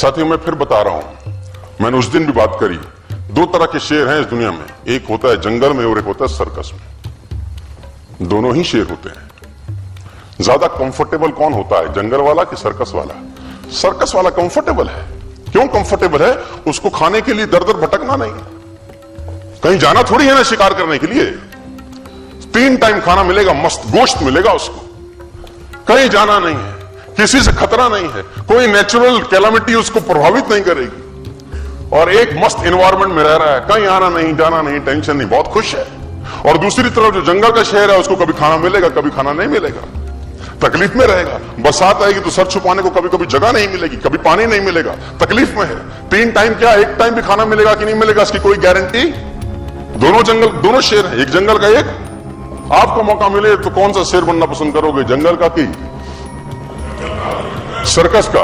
साथियों, मैं फिर बता रहा हूं, मैंने उस दिन भी बात करी, दो तरह के शेर हैं इस दुनिया में, एक होता है जंगल में और एक होता है सर्कस में। दोनों ही शेर होते हैं। ज्यादा कंफर्टेबल कौन होता है, जंगल वाला कि सर्कस वाला? सर्कस वाला कंफर्टेबल है। क्यों कंफर्टेबल है? उसको खाने के लिए दर दर भटकना नहीं, कहीं जाना थोड़ी है ना शिकार करने के लिए। 3 टाइम खाना मिलेगा, मस्त गोश्त मिलेगा उसको, कहीं जाना नहीं है, किसी से खतरा नहीं है, कोई नेचुरल कैलामिटी उसको प्रभावित नहीं करेगी, और एक मस्त एनवायरमेंट में रह रहा है, कहीं आना नहीं जाना नहीं, टेंशन नहीं, बहुत खुश है। और दूसरी तरफ जो जंगल का शहर है, उसको कभी खाना मिलेगा कभी खाना नहीं मिलेगा, तकलीफ में रहेगा। बरसात आएगी तो सर छुपाने को कभी कभी जगह नहीं मिलेगी, कभी पानी नहीं मिलेगा, तकलीफ में है। 3 टाइम क्या, 1 टाइम भी खाना मिलेगा कि नहीं मिलेगा, इसकी कोई गारंटी। दोनों शेर हैं, एक जंगल का एक। आपको मौका मिले तो कौन सा शेर बनना पसंद करोगे, जंगल का कि सर्कस का?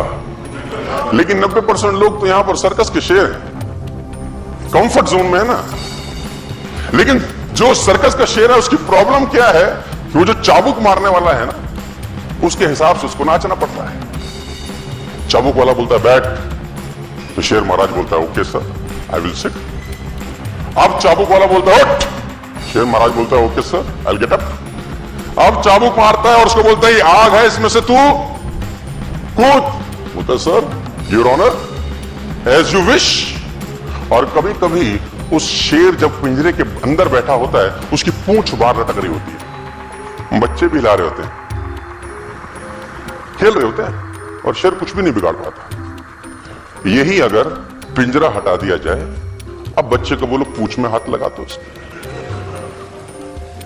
लेकिन 90% लोग तो यहां पर सर्कस के शेर हैं, कंफर्ट जोन में है ना। लेकिन जो सर्कस का शेर है उसकी प्रॉब्लम क्या है कि वो जो चाबुक मारने वाला है ना, उसके हिसाब से उसको नाचना पड़ता है। चाबुक वाला बोलता है बैठ, तो शेर महाराज बोलता है okay sir I will sit. अब चाबुक वाला बोलता है उठ, शेर महाराज बोलता है okay sir I will get up. अब चाबुक मारता है और उसको बोलता है आग है इसमें से तू कूद, बोलता है sir your honour as you wish. और कभी कभी उस शेर जब पिंजरे के अंदर बैठा होता है, उसकी पूंछ बाहर लटक रही होती है, बच्चे भी हिला रहे होते हैं, खेल रहे होते हैं, और शेर कुछ भी नहीं बिगाड़ पाता। यही अगर पिंजरा हटा दिया जाए, अब बच्चे को बोलो पूंछ में हाथ लगा तो उसके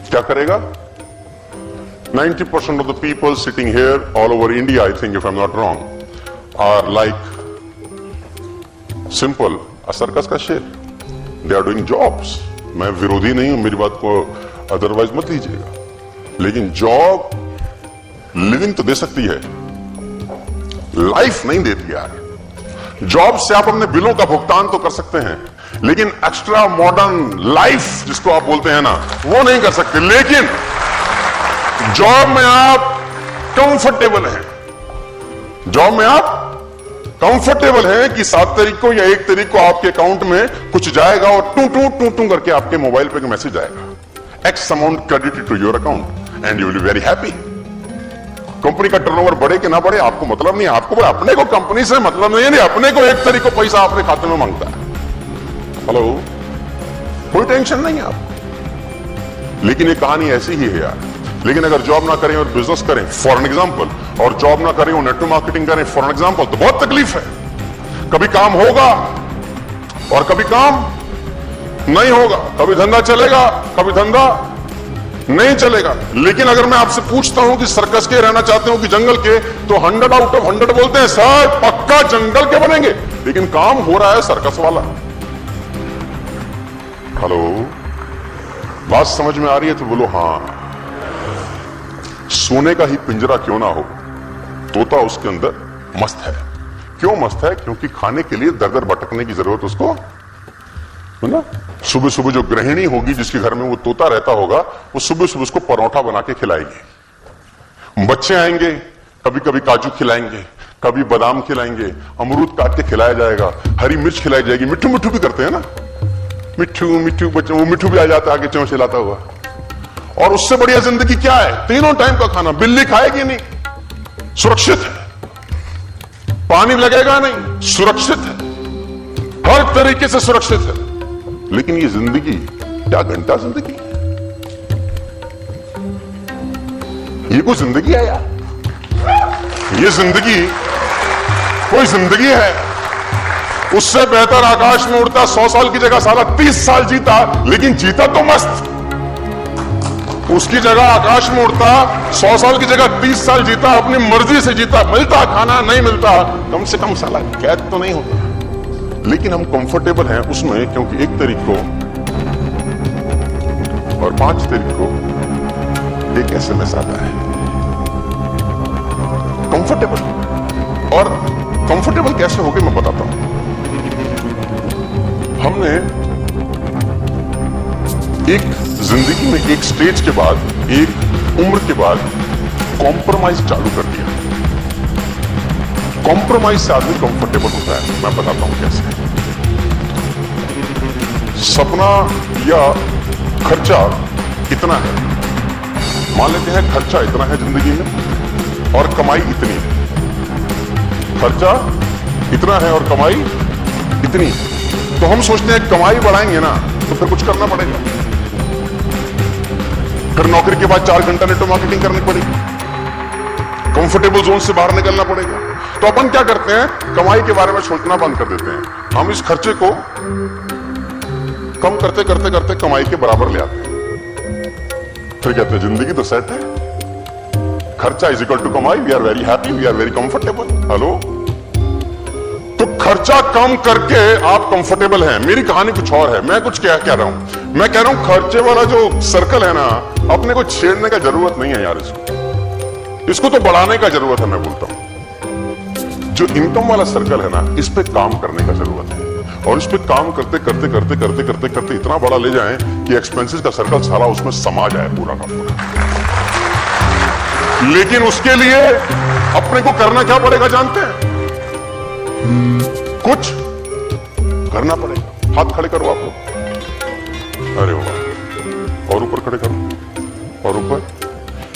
क्या करेगा? 90% of the people sitting here all over India, I think if I'm not wrong, are like simple a circus का शेर। They are doing jobs। मैं विरोधी नहीं हूं, मेरी बात को अदरवाइज मत लीजिएगा, लेकिन जॉब लिविंग तो दे सकती है, लाइफ नहीं देती यार। जॉब से आप अपने बिलों का भुगतान तो कर सकते हैं, लेकिन एक्स्ट्रा मॉडर्न लाइफ जिसको आप बोलते हैं ना, वो नहीं कर सकते। लेकिन जॉब में आप कंफर्टेबल हैं, जॉब में आप कंफर्टेबल हैं कि 7 तारीख को या 1 तारीख को आपके अकाउंट में कुछ जाएगा और टू टू टू टू करके आपके मोबाइल पे मैसेज आएगा, X amount credited to your account and you will be very happy. Company का टर्नओवर बढ़े कि ना बढ़े आपको मतलब नहीं, आपको अपने को कंपनी से मतलब नहीं है, अपने को 1 तारीख को पैसा अपने खाते में मांगता है। हेलो, कोई टेंशन नहीं है आपको। लेकिन ये कहानी ऐसी ही है यार। लेकिन अगर जॉब ना करें और बिजनेस करें फॉर एन एग्जांपल, और जॉब ना करें और नेटवर्क मार्केटिंग करें फॉर एन एग्जांपल, तो बहुत तकलीफ है। कभी काम होगा और कभी काम नहीं होगा, कभी धंधा चलेगा कभी धंधा नहीं चलेगा। लेकिन अगर मैं आपसे पूछता हूं कि सर्कस के रहना चाहते हो कि जंगल के, तो 100 आउट ऑफ 100 बोलते हैं सर पक्का जंगल के बनेंगे, लेकिन काम हो रहा है सर्कस वाला। हेलो, बात समझ में आ रही है तो बोलो हाँ। सोने का ही पिंजरा क्यों ना हो, तोता उसके अंदर मस्त है। क्यों मस्त है? क्योंकि खाने के लिए दर दर भटकने की जरूरत उसको है ना। सुबह सुबह जो गृहिणी होगी जिसके घर में वो तोता रहता होगा, वो सुबह सुबह उसको परोठा बना के खिलाएगी। बच्चे आएंगे, कभी कभी काजू खिलाएंगे, कभी बादाम खिलाएंगे, अमरूद काट के खिलाया जाएगा, हरी मिर्च खिलाई जाएगी। मिट्ठू मिट्ठू भी करते हैं ना, मिट्ठू मिट्ठू बच्चे, वो मिट्ठू भी आ जाता है आगे चोंच हिलाता हुआ। और उससे बढ़िया जिंदगी क्या है? 3 टाइम का खाना। बिल्ली खाएगी नहीं, सुरक्षित है। पानी लगेगा नहीं, सुरक्षित है, हर तरीके से सुरक्षित है। लेकिन ये जिंदगी क्या घंटा जिंदगी, ये कोई जिंदगी है यार? ये जिंदगी कोई जिंदगी है? उससे बेहतर आकाश में उड़ता 100 साल की जगह साला 30 साल जीता, लेकिन जीता तो मस्त। उसकी जगह आकाश में उड़ता 100 साल की जगह 30 साल जीता, अपनी मर्जी से जीता, मिलता खाना नहीं मिलता, कम से कम साला कैद तो नहीं होता। लेकिन हम कंफर्टेबल हैं उसमें, क्योंकि 1 तारीख को और 5 तारीख को एक SMS आता है। कंफर्टेबल। और कंफर्टेबल कैसे हो गए मैं बताता हूं। हमने एक जिंदगी में एक स्टेज के बाद, एक उम्र के बाद कॉम्प्रोमाइज चालू कर दिया। कॉम्प्रोमाइज से आदमी कंफर्टेबल होता है। मैं बताता हूं कैसे। सपना या खर्चा इतना है, मान लेते हैं खर्चा इतना है जिंदगी में और कमाई इतनी है। खर्चा इतना है और कमाई इतनी है, तो हम सोचते हैं कमाई बढ़ाएंगे ना तो फिर कुछ करना पड़ेगा, फिर नौकरी के बाद 4 घंटा नेटवर्क मार्केटिंग करनी पड़ेगी, कंफर्टेबल जोन से बाहर निकलना पड़ेगा। तो अपन क्या करते हैं, कमाई के बारे में सोचना बंद कर देते हैं। हम इस खर्चे को कम करते करते करते कमाई के बराबर ले आते हैं, फिर कहते हैं जिंदगी तो सेट है, खर्चा इज इक्वल टू कमाई, we are very happy, we are very comfortable. Hello, तो खर्चा कम करके आप कंफर्टेबल हैं। मेरी कहानी कुछ और है, मैं कुछ क्या कह रहा हूं, मैं कह रहा हूं खर्चे वाला जो सर्कल है ना, अपने को छेड़ने का जरूरत नहीं है यार, इसको तो बढ़ाने का जरूरत है। मैं बोलता हूं जो इनकम वाला सर्कल है ना, इस पे काम करने का जरूरत है, और इस पे काम करते करते करते करते करते करते इतना बड़ा ले जाएं कि एक्सपेंसेस का सर्कल सारा उसमें समा जाए पूरा का पूरा। लेकिन उसके लिए अपने को करना क्या पड़ेगा जानते हैं? कुछ करना पड़ेगा। हाथ खड़े करो आप लोग, अरे वाह, और ऊपर खड़े करो, और ऊपर।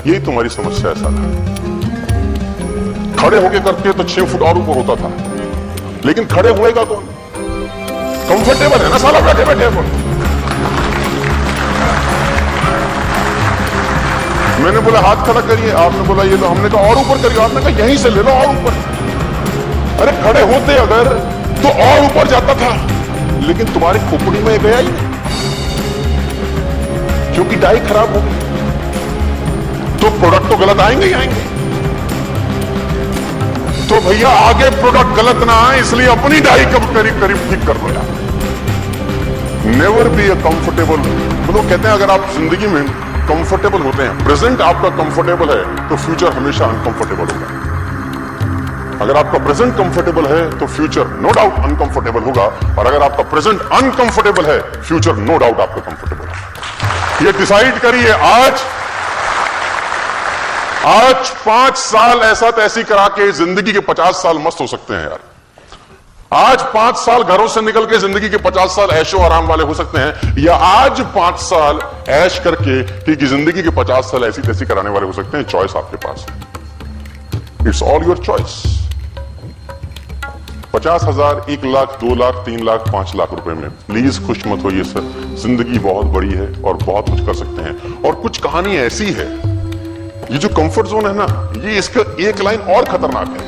यही तुम्हारी समस्या है साला। खड़े होके करते तो 6 फुट और ऊपर होता था, लेकिन खड़े होएगा कौन? कंफर्टेबल है ना साला बैठे बैठे अपन। मैंने बोला हाथ खड़ा करिए, आपने बोला ये लो, हमने कहा और ऊपर करिए, आपने कहा यहीं से ले लो और ऊपर। अरे खड़े होते अगर तो और ऊपर जाता था, लेकिन तुम्हारी खोपड़ी में गया ही नहीं, क्योंकि डाई खराब हो गई। तो प्रोडक्ट तो गलत आएंगे ही आएंगे। तो भैया आगे प्रोडक्ट गलत ना आए, इसलिए अपनी डाई कब करीब करीब ठीक कर लो यार। Never be a comfortable. मतलब कहते हैं अगर आप जिंदगी में कंफर्टेबल होते हैं, प्रेजेंट आपका कंफर्टेबल है, तो फ्यूचर हमेशा अनकंफर्टेबल होगा। अगर आपका प्रेजेंट कंफर्टेबल है तो फ्यूचर नो डाउट अनकंफर्टेबल होगा, और अगर आपका प्रेजेंट अनकंफर्टेबल है, फ्यूचर नो डाउट आपका कंफर्टेबल है। ये डिसाइड करिए आज 5 साल ऐसा तैसी करा के जिंदगी के 50 साल मस्त हो सकते हैं यार। आज 5 साल घरों से निकल के जिंदगी के 50 साल ऐशो आराम वाले हो सकते हैं, या आज 5 साल ऐश करके कि जिंदगी के 50 साल ऐसी तैसी कराने वाले हो सकते हैं। चॉइस आपके पास है, it's all your choice. 50,000, 1 lakh, 2 lakh, 3 lakh, 5 lakh रुपए में प्लीज खुश मत होइए सर। जिंदगी बहुत बड़ी है और बहुत कुछ कर सकते हैं। और कुछ कहानी ऐसी है, ये जो कंफर्ट जोन है ना, ये इसका एक लाइन और खतरनाक है।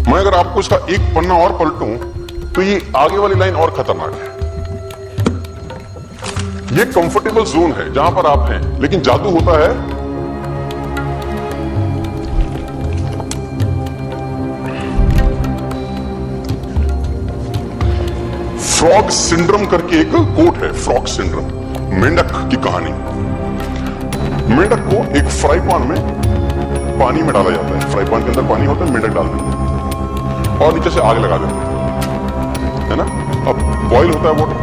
मैं अगर आपको इसका एक पन्ना और पलटूं तो ये आगे वाली लाइन और खतरनाक है। ये कंफर्टेबल जोन है जहां पर आप हैं, लेकिन जादू होता है फ्रॉग सिंड्रोम करके एक कोट है, फ्रॉग सिंड्रोम, मेंढक की कहानी। मेंढक को एक फ्राई पैन में पानी में डाला जाता है, फ्राई पैन के अंदर पानी होता है, मेंढक डाल देते हैं और नीचे से आग लगा देते हैं, है ना। अब बॉईल होता है वाटर।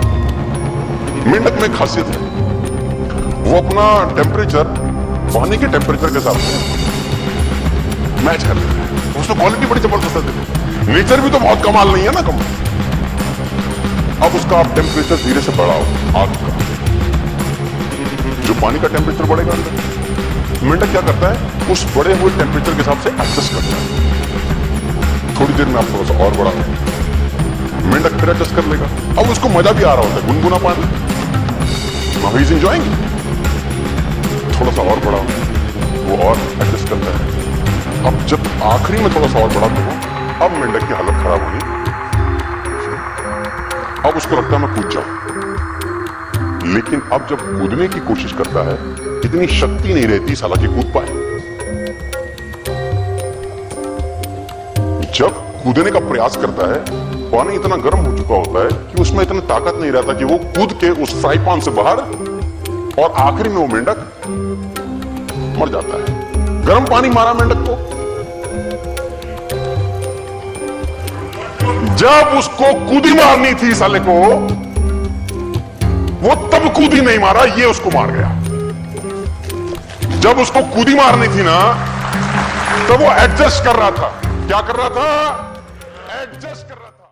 मेंढक में खासियत है, वो अपना टेम्परेचर पानी के टेम्परेचर के साथ मैच कर लेता है। उसको क्वालिटी बड़ी जबरदस्त है, नेचर भी तो बहुत कमाल नहीं है ना कम। अब उसका आप टेम्परेचर धीरे से बढ़ाओ, आग का जो पानी का टेम्परेचर बढ़ेगा अंदर, मेंढक क्या करता है, उस बढ़े हुए टेम्परेचर के हिसाब से एडजस्ट करता है। थोड़ी देर में आप थोड़ा सा और बढ़ा, मेंढक फिर एडजस्ट कर लेगा। अब उसको मजा भी आ रहा होता है, गुनगुना पानी, नाउ ही इज एंजॉयिंग। थोड़ा सा और बढ़ा, वो और एडजस्ट करता है। अब जब आखिरी में थोड़ा सा और बढ़ा तो अब मेंढक की हालत खराब होगी। अब उसको लगता है मैं कूद जाऊं, लेकिन अब जब कूदने की कोशिश करता है, इतनी शक्ति नहीं रहती साला कि कूद पाए। जब कूदने का प्रयास करता है, पानी इतना गर्म हो चुका होता है कि उसमें इतनी ताकत नहीं रहता कि वो कूद के उस फ्राई पैन से बाहर, और आखिरी में वो मेंढक मर जाता है। गर्म पानी मारा मेंढक को, जब उसको कूदी मारनी थी साले को, वो तब कूदी नहीं मारा, ये उसको मार गया। जब उसको कूदी मारनी थी ना, तब वो एडजस्ट कर रहा था, क्या कर रहा था? एडजस्ट कर रहा था।